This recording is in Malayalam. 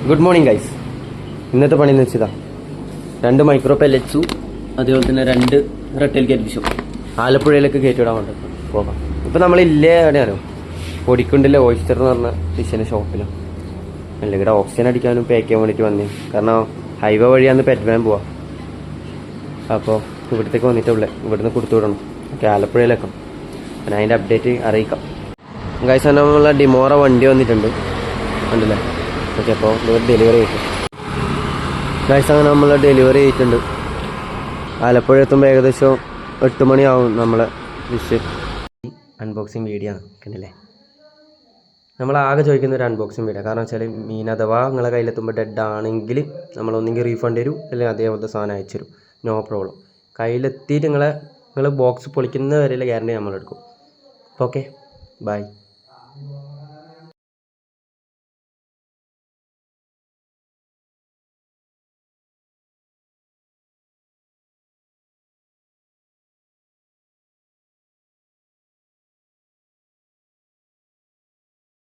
Good morning guys. ഇന്നത്തെ പണി എന്ന് വെച്ചതാ 2 മൈക്രോ പെല്ലറ്റ്സും അതേപോലെ തന്നെ 2 റെട്ടൽ കെൽഫിഷും ആലപ്പുഴയിലേക്ക് കയറ്റിവിടാൻ വേണ്ടി പോകാം. ഇപ്പം നമ്മളില്ലേ എവിടെയാണോ പൊടിക്കുണ്ടില്ലേ ഓയിസ്റ്റർ എന്ന് പറഞ്ഞ ഫിഷിൻ്റെ ഷോപ്പിലാണ്. അല്ലെങ്കിൽ ഇവിടെ ഓക്സിജൻ അടിക്കാനും പാക്ക് ചെയ്യാൻ വേണ്ടിയിട്ട് വന്നേ. കാരണം ഹൈവേ വഴിയാന്ന് പെറ്റ്വാൻ പോവാം. അപ്പോൾ ഇവിടത്തേക്ക് വന്നിട്ടുള്ളേ ഇവിടുന്ന് കൊടുത്തു വിടണം. ഓക്കെ, ആലപ്പുഴയിലേക്കാം. പിന്നെ അതിൻ്റെ അപ്ഡേറ്റ് അറിയിക്കാം. ഗൈസ്, നമ്മളെ ഡിമോറ വണ്ടി വന്നിട്ടുണ്ട്, ഉണ്ടല്ലേ? ഓക്കെ, അപ്പോൾ ഇവിടെ ഡെലിവറി ചെയ്തിട്ട് ഗൈസ് അങ്ങനെ നമ്മൾ ഡെലിവറി ചെയ്തിട്ടുണ്ട്. ആലപ്പുഴ എത്തുമ്പോൾ ഏകദേശം 8 മണിയാവും നമ്മളെ ഫിഷ്. അൺബോക്സിങ് വീഡിയോ ആണ്, കണ്ടില്ലേ? നമ്മളാകെ ചോദിക്കുന്ന ഒരു അൺബോക്സിങ് വീഡിയോ. കാരണം വെച്ചാൽ മീൻ അഥവാ നിങ്ങളെ കയ്യിലെത്തുമ്പോൾ ഡെഡ് ആണെങ്കിൽ നമ്മളൊന്നെങ്കിൽ റീഫണ്ട് തരും, അല്ലെങ്കിൽ അതേപോലത്തെ സാധനം അയച്ചു തരും. No problem. കയ്യിലെത്തിയിട്ട് നിങ്ങൾ ബോക്സ് പൊളിക്കുന്ന വരെയുള്ള ഗ്യാരണ്ടി നമ്മളെടുക്കും. Okay, by.